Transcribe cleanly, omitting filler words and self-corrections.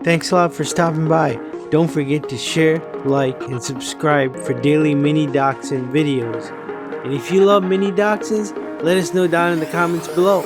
Thanks a lot for stopping by. Don't forget to share, like, and subscribe for daily mini dachshund videos. And if you love mini dachshunds, let us know down in the comments below.